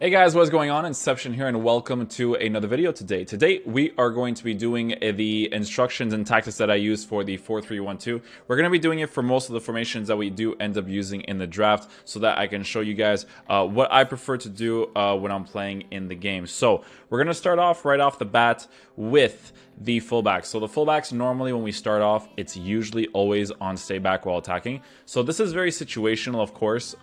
Hey guys, what's going on? Inception here and welcome to another video today. Today we are going to be doing the instructions and tactics that I use for the 4-3-1-2. We're going to be doing it for most of the formations that we do end up using in the draft so that I can show you guys what I prefer to do when I'm playing in the game. So we're going to start off right off the bat with the fullbacks. So the fullbacks, normally when we start off, it's usually always on stay back while attacking. So this is very situational, of course.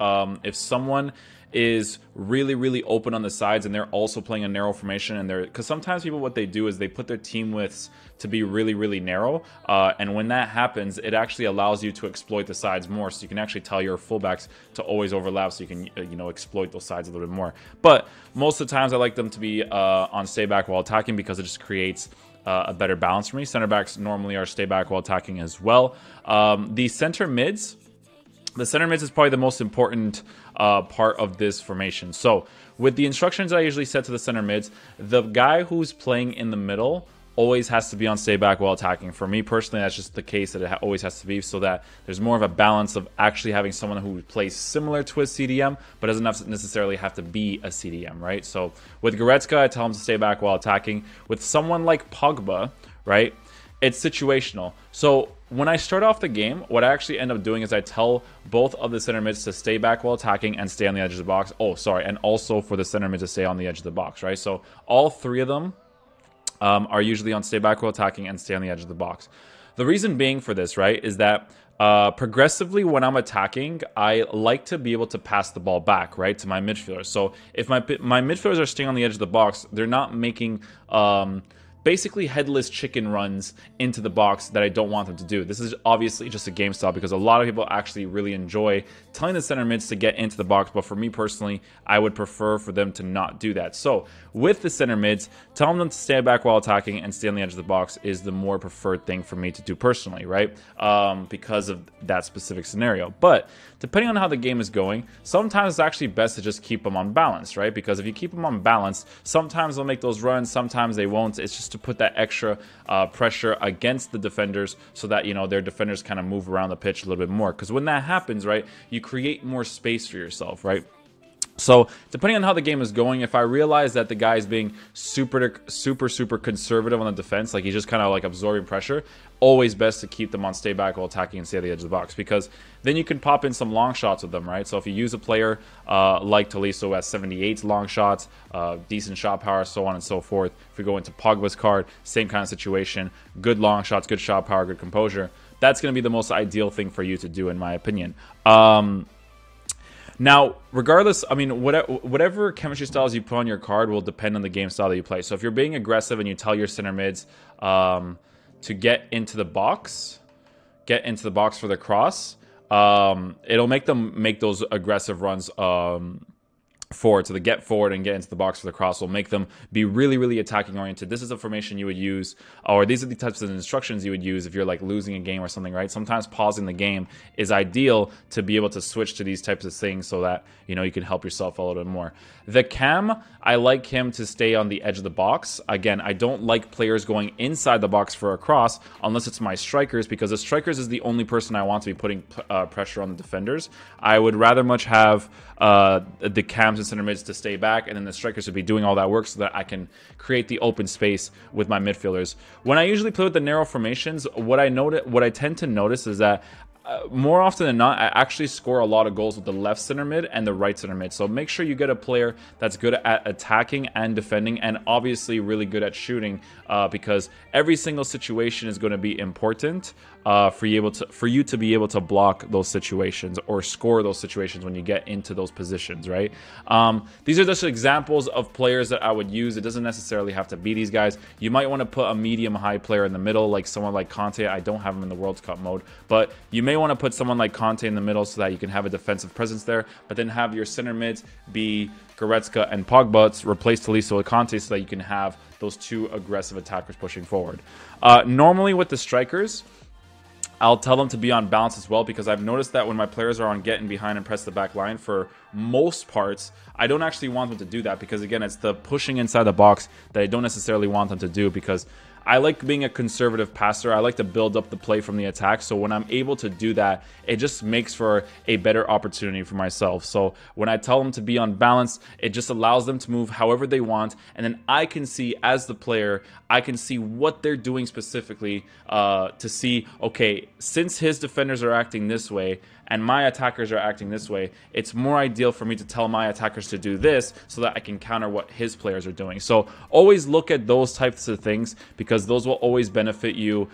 If someone is really open on the sides and they're also playing a narrow formation, and they're, because sometimes people, what they do is they put their team widths to be really narrow, and when that happens, it actually allows you to exploit the sides more, so you can actually tell your fullbacks to always overlap, so you can exploit those sides a little bit more. But most of the times I like them to be on stay back while attacking because it just creates a better balance for me. Center backs normally are stay back while attacking as well. The center mids is probably the most important part of this formation. So with the instructions I usually set to the center mids, the guy who's playing in the middle always has to be on stay back while attacking. For me personally, that's just the case, that it always has to be, so that there's more of a balance of actually having someone who plays similar to a CDM but doesn't necessarily have to be a CDM, right? So with Goretzka, I tell him to stay back while attacking. With someone like Pogba, right, it's situational. So when I start off the game, what I actually end up doing is I tell both of the center mids to stay back while attacking and stay on the edge of the box. Oh, sorry, and also for the center mid to stay on the edge of the box, right? So all three of them are usually on stay back while attacking and stay on the edge of the box. The reason being for this, right, is that progressively when I'm attacking, I like to be able to pass the ball back, right, to my midfielders. So if my midfielders are staying on the edge of the box, they're not making basically headless chicken runs into the box that I don't want them to do. This is obviously just a game style because a lot of people actually really enjoy telling the center mids to get into the box, but for me personally, I would prefer for them to not do that. So with the center mids, telling them to stay back while attacking and stay on the edge of the box is the more preferred thing for me to do personally, right? Because of that specific scenario. But depending on how the game is going, sometimes it's actually best to just keep them on balance, right? Because if you keep them on balance, sometimes they'll make those runs, sometimes they won't. It's just to put that extra pressure against the defenders so that, their defenders kind of move around the pitch a little bit more. Because when that happens, right, you create more space for yourself, right? So depending on how the game is going, if I realize that the guy is being super conservative on the defense, like he's just kind of like absorbing pressure, always best to keep them on stay back while attacking and stay at the edge of the box, because then you can pop in some long shots with them, right? So if you use a player like Tolisso who has 78 long shots, decent shot power, so on and so forth. If we go into Pogba's card, same kind of situation, good long shots, good shot power, good composure. That's going to be the most ideal thing for you to do, in my opinion. Now, regardless, I mean, whatever chemistry styles you put on your card will depend on the game style that you play. So if you're being aggressive and you tell your center mids to get into the box for the cross, it'll make them make those aggressive runs forward. So the get forward and get into the box for the cross will make them be really attacking oriented. This is a formation you would use, or these are the types of instructions you would use if you're like losing a game or something, right? Sometimes pausing the game is ideal to be able to switch to these types of things so that you can help yourself a little bit more. The cam, I like him to stay on the edge of the box. Again, I don't like players going inside the box for a cross unless it's my strikers, because the strikers is the only person I want to be putting pressure on the defenders. I would rather much have the cams and center mids to stay back, and then the strikers would be doing all that work so that I can create the open space with my midfielders. When I usually play with the narrow formations, what I tend to notice is that more often than not, I actually score a lot of goals with the left center mid and the right center mid. So make sure you get a player that's good at attacking and defending, and obviously really good at shooting, because every single situation is going to be important for you to be able to block those situations or score those situations when you get into those positions, right? These are just examples of players that I would use. It doesn't necessarily have to be these guys. You might want to put a medium-high player in the middle, like someone like Conte. I don't have him in the World Cup mode, but you may want to put someone like Conte in the middle so that you can have a defensive presence there, but then have your center mids be Goretzka and Pogba, replace Tolisso with Conte so that you can have those two aggressive attackers pushing forward. Normally with the strikers, I'll tell them to be on balance as well, because I've noticed that when my players are on get in behind and press the back line, for most parts, I don't actually want them to do that, because again, it's the pushing inside the box that I don't necessarily want them to do, because I like being a conservative passer. I like to build up the play from the attack. So when I'm able to do that, it just makes for a better opportunity for myself. So when I tell them to be on balance, it just allows them to move however they want. And then I can see, as the player, I can see what they're doing specifically to see, okay, since his defenders are acting this way and my attackers are acting this way, it's more ideal for me to tell my attackers to do this so that I can counter what his players are doing. So always look at those types of things, because those will always benefit you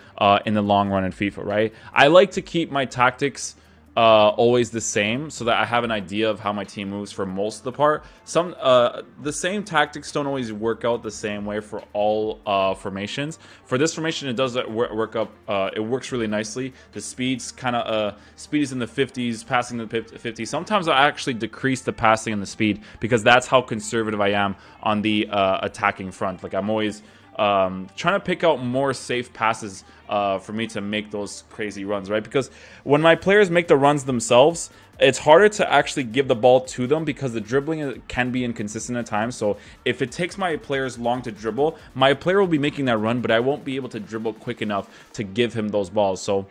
in the long run in FIFA, right? I like to keep my tactics always the same so that I have an idea of how my team moves for most of the part. The same tactics don't always work out the same way for all formations. For this formation, it does work up. It works really nicely. The speed's speed is in the 50s, passing in the 50s. Sometimes I actually decrease the passing and the speed because that's how conservative I am on the attacking front. Like, I'm always trying to pick out more safe passes for me to make those crazy runs, right? Because when my players make the runs themselves, it's harder to actually give the ball to them because the dribbling can be inconsistent at times. So if it takes my players long to dribble, my player will be making that run, but I won't be able to dribble quick enough to give him those balls. So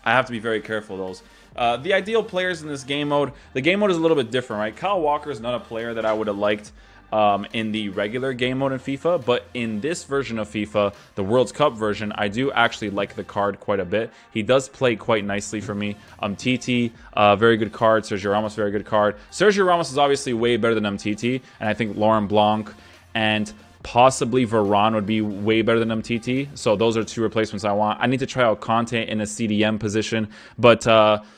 I have to be very careful of those. The ideal players in this game mode, the game mode is a little bit different, right? Kyle Walker is not a player that I would have liked in the regular game mode in FIFA, but in this version of FIFA, the World Cup version, I do actually like the card quite a bit. He does play quite nicely for me. TT, very good card. Sergio Ramos, very good card. Sergio Ramos is obviously way better than MTT, and I think Laurent Blanc and possibly Varane would be way better than MTT. So those are two replacements I want. I need to try out Conte in a CDM position, but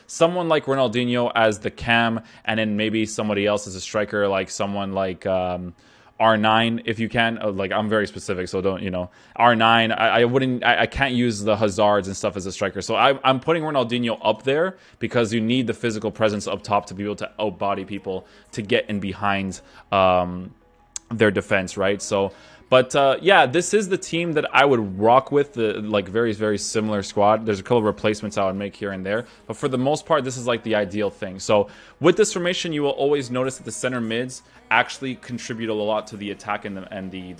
someone like Ronaldinho as the cam, and then maybe somebody else as a striker, like someone like R9 if you can. Like, I'm very specific, so don't, R9. I can't use the Hazards and stuff as a striker. So I'm putting Ronaldinho up there because you need the physical presence up top to be able to outbody people to get in behind their defense, right? So, but yeah, this is the team that I would rock with, the very, very similar squad. There's a couple of replacements I would make here and there, but for the most part, this is like the ideal thing. So with this formation, you will always notice that the center mids actually contribute a lot to the attack and the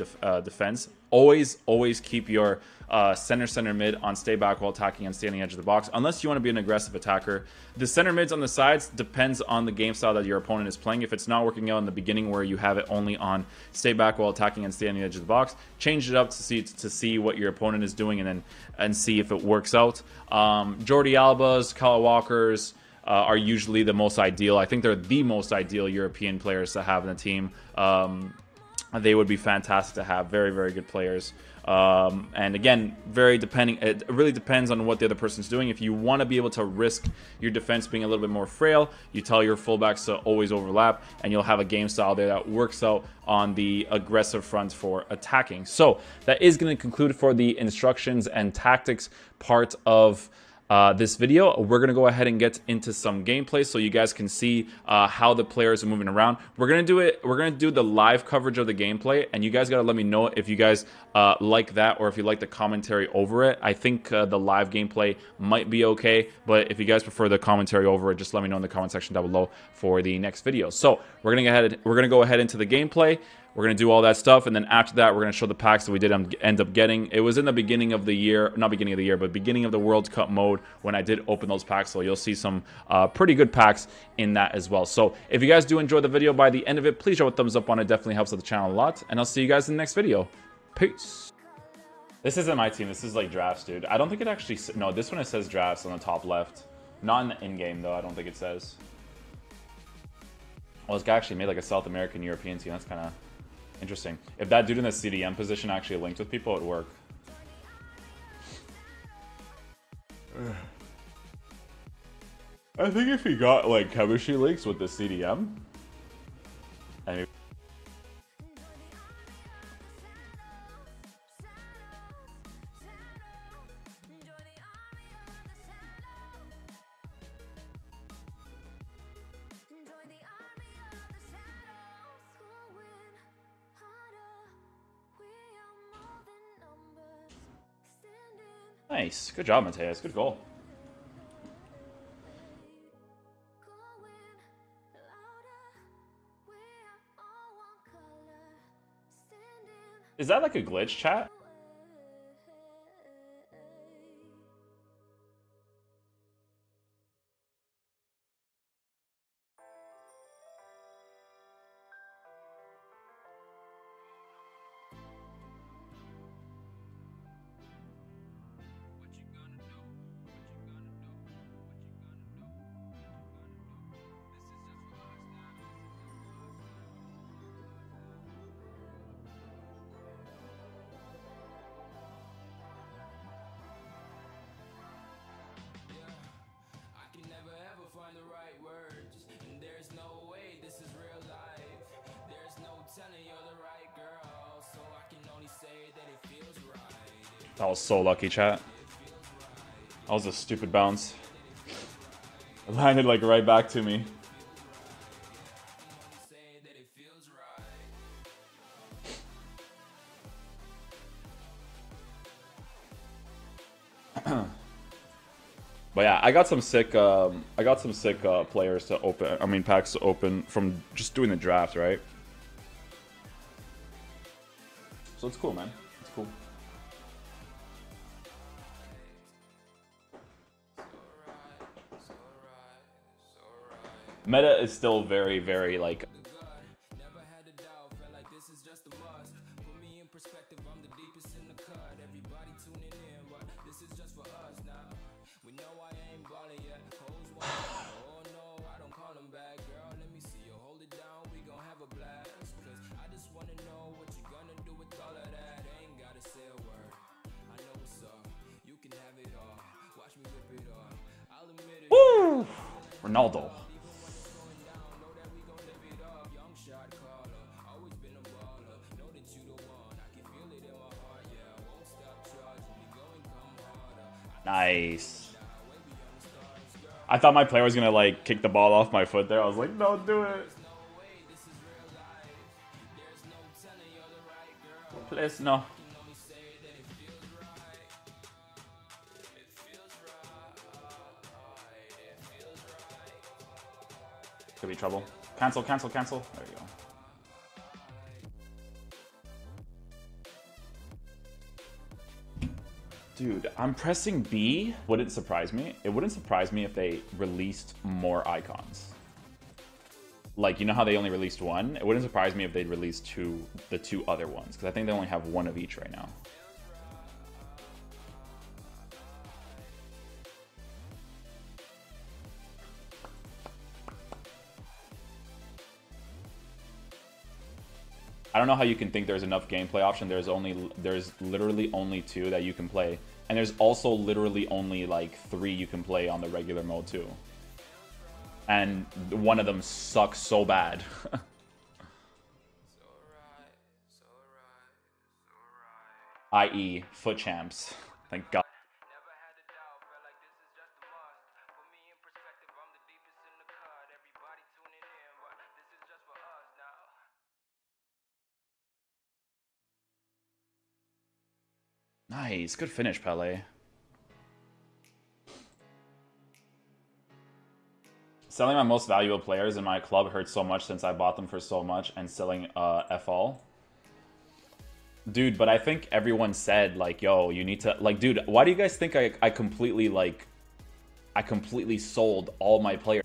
defense. Always keep your center mid on stay back while attacking and standing edge of the box, unless you want to be an aggressive attacker. The center mids on the sides depends on the game style that your opponent is playing. If it's not working out in the beginning where you have it only on stay back while attacking and standing edge of the box, change it up to see what your opponent is doing and see if it works out. Jordi Alba's, Kyle Walker's are usually the most ideal. I think they're the most ideal European players to have in the team. They would be fantastic to have. Very, very good players. And again, it really depends on what the other person's doing. If you want to be able to risk your defense being a little bit more frail, you tell your fullbacks to always overlap, and you'll have a game style there that works out on the aggressive front for attacking. So that is going to conclude for the instructions and tactics part of this video. We're going to go ahead and get into some gameplay so you guys can see how the players are moving around. We're going to do the live coverage of the gameplay, and you guys got to let me know if you guys like that or if you like the commentary over it. I think the live gameplay might be okay, but if you guys prefer the commentary over it, just let me know in the comment section down below for the next video. So we're going to go ahead into the gameplay. We're going to do all that stuff, and then after that, we're going to show the packs that we did end up getting. It was in the beginning of the year, not beginning of the year, but beginning of the World Cup mode when I did open those packs, so you'll see some pretty good packs in that as well. So if you guys do enjoy the video by the end of it, please drop a thumbs up on it. Definitely helps out the channel a lot, and I'll see you guys in the next video. Peace. This isn't my team. This is like drafts, dude. I don't think it actually... No, this one it says drafts on the top left. Not in the in-game, though. I don't think it says. Well, this guy actually made like a South American European team. That's kind of... interesting. If that dude in the CDM position actually linked with people, it would work. I think if he got like chemistry links with the CDM, I mean, nice. Good job, Mateus. Good goal. Is that like a glitch, chat? That was so lucky, chat. That was a stupid bounce. It landed like right back to me. But yeah, I got some sick players to open. I mean, packs to open from just doing the draft, right? So it's cool, man. It's cool. Meta is still very, very like. Woo! Ronaldo. Nice. I thought my player was gonna like kick the ball off my foot there. I was like, no, do it. Please, no. Could be trouble. Cancel, cancel, cancel. There you go. Dude, I'm pressing B. Wouldn't surprise me. It wouldn't surprise me if they released more icons. Like, you know how they only released one? It wouldn't surprise me if they'd release the two other ones, because I think they only have one of each right now. I don't know how you can think there's enough gameplay option. There's literally only 2 that you can play. And there's also literally only like 3 you can play on the regular mode too. And one of them sucks so bad. i.e. foot champs. Thank God. Nice, good finish, Pele. Selling my most valuable players in my club hurts so much since I bought them for so much, and selling FL. Dude, but I think everyone said, like, yo, you need to, like, dude, why do you guys think I completely, like, I completely sold all my players?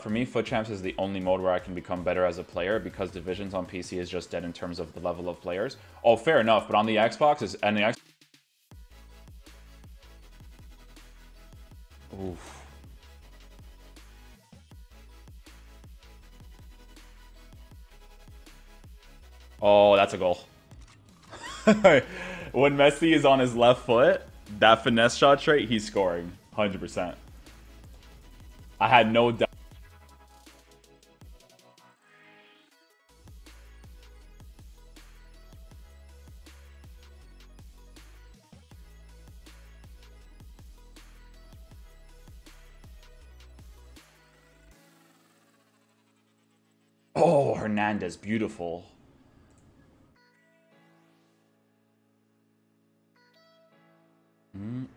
For me, Foot Champs is the only mode where I can become better as a player, because Divisions on PC is just dead in terms of the level of players. Oh, fair enough, but on the Xbox is and the X. Oof. Oh, that's a goal. When Messi is on his left foot, that finesse shot trait, he's scoring 100%. I had no doubt. Oh, Hernandez, beautiful. Do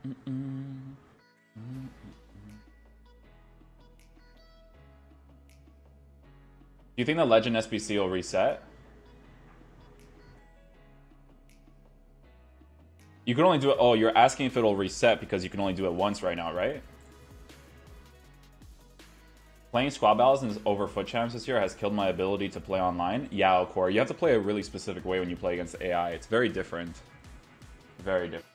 you think the Legend SBC will reset? You can only do it. Oh, you're asking if it'll reset because you can only do it once right now, right? Playing squad battles over Foot Champs this year has killed my ability to play online. Yeah, Core, you have to play a really specific way when you play against AI. It's very different. Very different.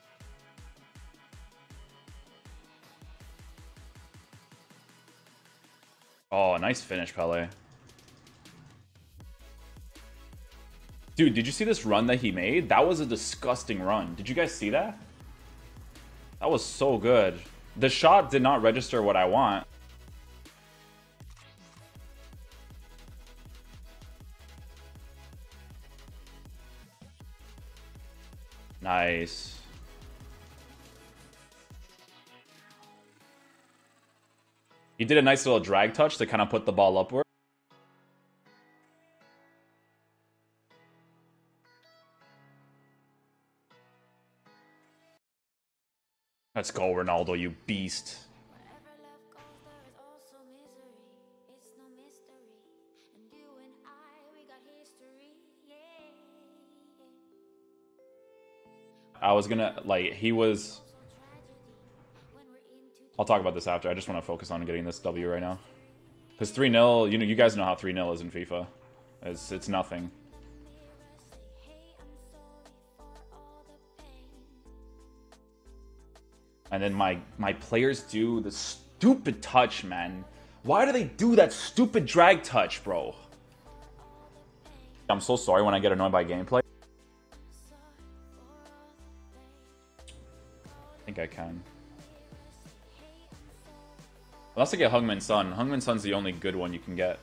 Oh, nice finish, Pele. Dude, did you see this run that he made? That was a disgusting run. Did you guys see that? That was so good. The shot did not register what I want. Nice. He did a nice little drag touch to kind of put the ball upward. Let's go, Ronaldo, you beast. I was gonna, like, he was... I'll talk about this after. I just want to focus on getting this W right now. Because 3-0, you know, you guys know how 3-0 is in FIFA. It's nothing. And then my players do the stupid touch, man. Why do they do that stupid drag touch, bro? I'm so sorry when I get annoyed by gameplay. I think I can. Unless I get Heung-min Son. Heung-min Son's the only good one you can get.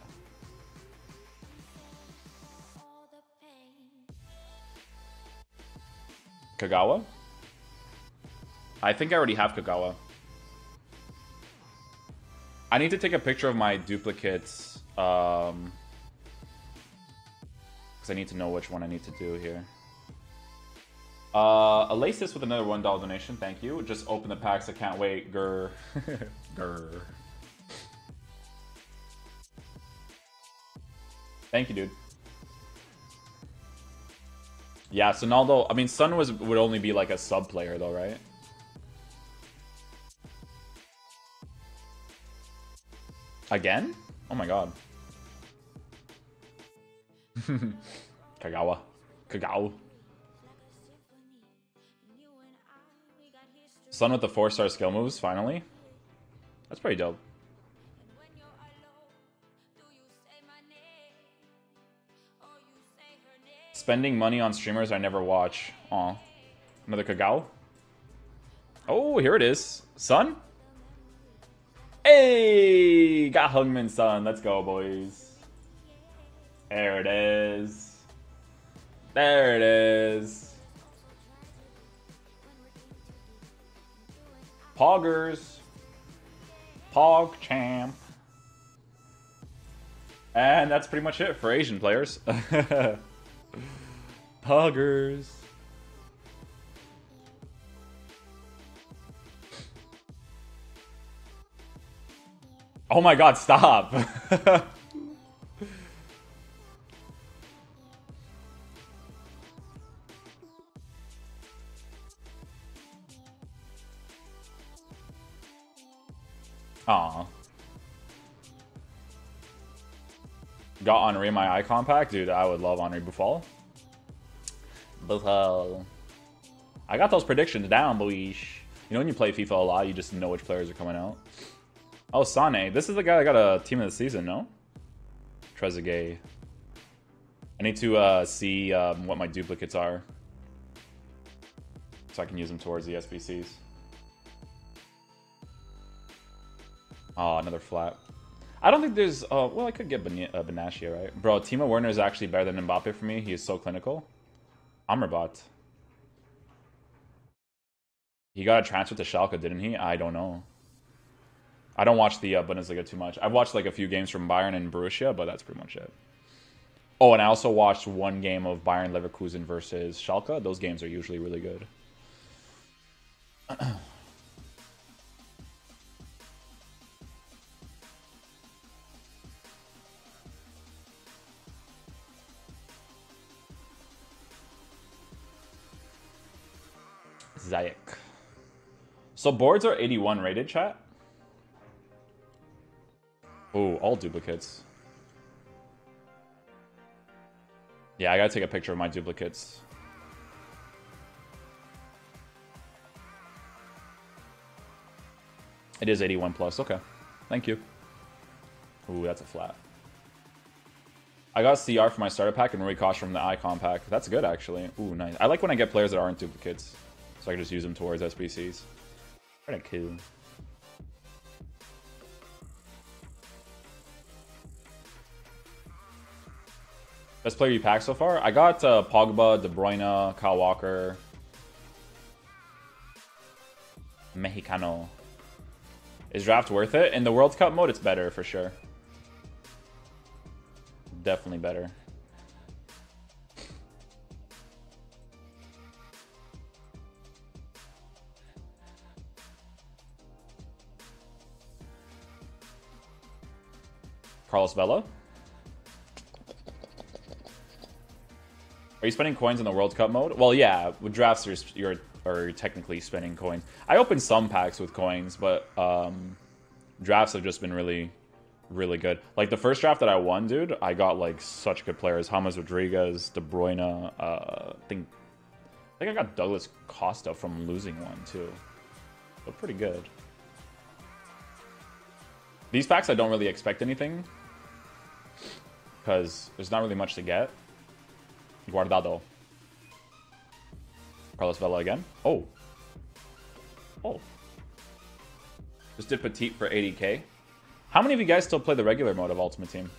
Kagawa? I think I already have Kagawa. I need to take a picture of my duplicates. Because I need to know which one I need to do here. Alasis with another $1 donation. Thank you. Just open the packs. I can't wait. Grr. Grr. Thank you, dude. Yeah, Sonaldo. I mean, Son would only be like a sub player, though, right? Again? Oh my god. Kagawa. Kagawa. Son with the 4-star skill moves, finally. That's pretty dope. Spending money on streamers I never watch. Aw. Another Kagao. Oh, here it is. Son? Hey! Got Heung-min Son. Let's go, boys. There it is. There it is. Poggers. Pog champ. And that's pretty much it for Asian players. Poggers. Oh my god, stop. Aw. Got Henri in my icon pack? Dude, I would love Henri Buffal. Buffal. I got those predictions down, boys. You know when you play FIFA a lot, you just know which players are coming out. Oh, Sane. This is the guy that got a team of the season, no? Trezeguet. I need to see what my duplicates are. So I can use them towards the SBCs. Oh, another flat. I don't think there's... well, I could get Benatia, right? Bro, Timo Werner is actually better than Mbappe for me. He is so clinical. Amrabat. He got a transfer to Schalke, didn't he? I don't know. I don't watch the Bundesliga too much. I've watched like a few games from Bayern and Borussia, but that's pretty much it. Oh, and I also watched one game of Bayern Leverkusen versus Schalke. Those games are usually really good. Zayek. So boards are 81 rated, chat? Oh, all duplicates. Yeah, I gotta take a picture of my duplicates. It is 81 plus. Okay. Thank you. Ooh, that's a flat. I got CR for my starter pack and Rikosh from the Icon pack. That's good, actually. Ooh, nice. I like when I get players that aren't duplicates, so I can just use them towards SBCs. Pretty cool. Best player you packed so far? I got Pogba, De Bruyne, Kyle Walker, Mexicano. Is draft worth it? In the World Cup mode, it's better for sure. Definitely better. Carlos Vela. Are you spending coins in the World Cup mode? Well, yeah. With drafts, you're technically spending coins. I opened some packs with coins, but drafts have just been really, really good. Like the first draft that I won, dude, I got like such good players: James Rodriguez, De Bruyne. I think I got Douglas Costa from losing one too. But pretty good. These packs, I don't really expect anything because there's not really much to get. Guardado. Carlos Vela again. Oh. Oh. Just did Petite for 80k. How many of you guys still play the regular mode of Ultimate Team?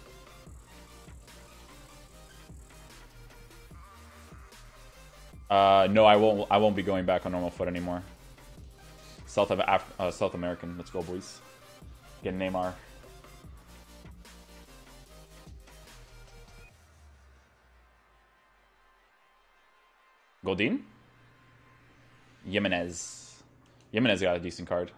No, I won't be going back on normal foot anymore. South American. Let's go, boys. Get Neymar. Godin? Jimenez. Jimenez got a decent card.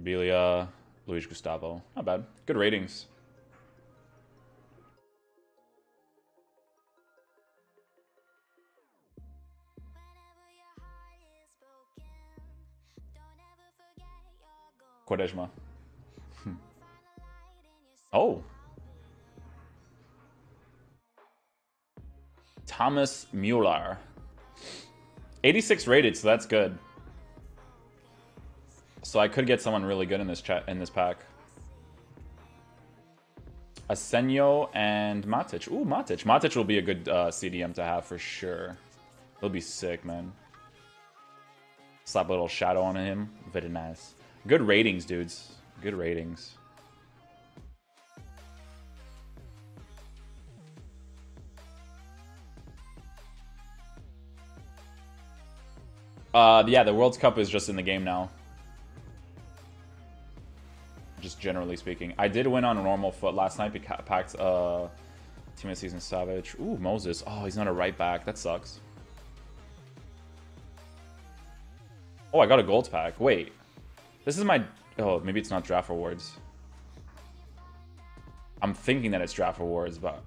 Belia, Luis Gustavo. Not bad. Good ratings. Quaresma. Oh. Thomas Mueller. 86 rated, so that's good. So I could get someone really good in this pack. Asenio and Matic. Ooh, Matic. Matic will be a good CDM to have for sure. He'll be sick, man. Slap a little shadow on him. Very nice. Good ratings, dudes. Good ratings. Yeah, the World Cup is just in the game now. Just generally speaking. I did win on a normal foot last night. Packed Team of the Season Savage. Ooh, Moses. Oh, he's not a right back. That sucks. Oh, I got a gold pack. Wait. This is my... Oh, maybe it's not draft rewards. I'm thinking that it's draft rewards, but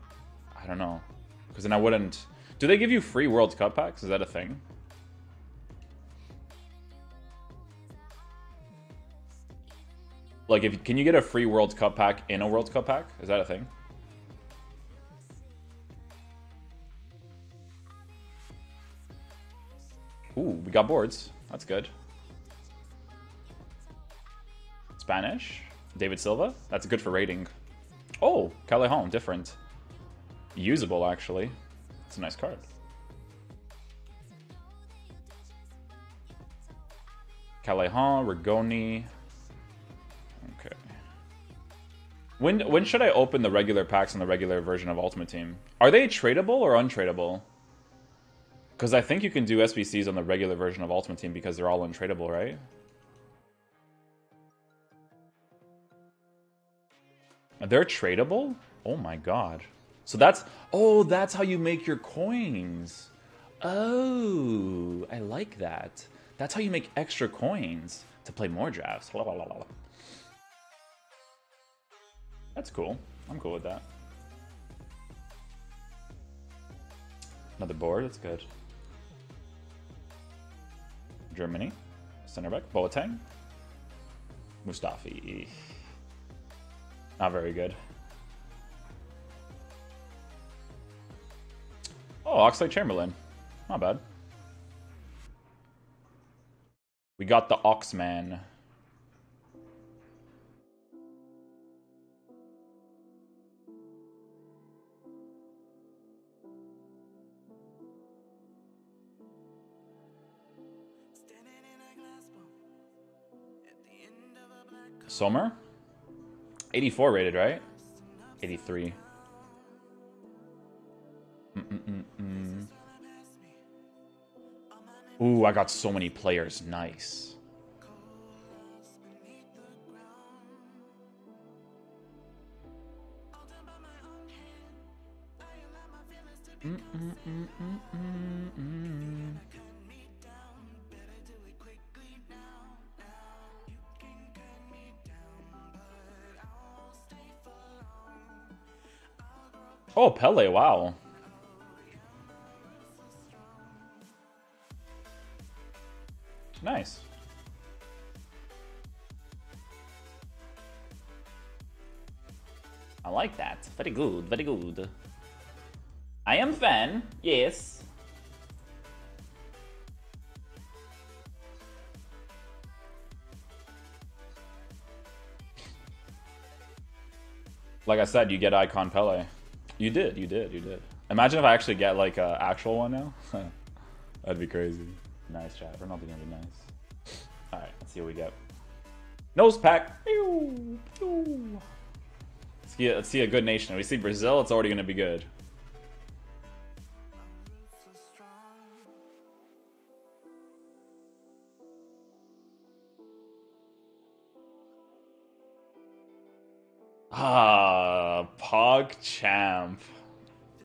I don't know. Because then I wouldn't... Do they give you free World Cup packs? Is that a thing? Like, can you get a free World Cup pack in a World Cup pack? Is that a thing? Ooh, we got boards. That's good. Spanish. David Silva. That's good for rating. Oh, Callejon. Different. Usable, actually. It's a nice card. Callejon, Rigoni. Okay. When should I open the regular packs in the regular version of Ultimate Team? Are they tradable or untradeable? Because I think you can do SBCs on the regular version of Ultimate Team because they're all untradeable, right? They're tradable? Oh my god. So that's... Oh, that's how you make your coins. Oh, I like that. That's how you make extra coins to play more drafts. That's cool. I'm cool with that. Another board, that's good. Germany. Center back. Boateng. Mustafi. Not very good. Oh, Oxlade-Chamberlain. Not bad. We got the Oxman. Sommer? 84 rated, right? 83. Ooh, I got so many players. Nice. Oh, Pele, wow. Nice. I like that. Very good, very good. I am fan, yes. Like I said, you get Icon Pele. You did, you did, you did. Imagine if I actually get like an actual one now. That'd be crazy. Nice chat. Ronaldo gonna be nice. Alright, let's see what we get. Nose pack. Let's see a good nation. If we see Brazil, it's already gonna be good. Ah, Pog Champ.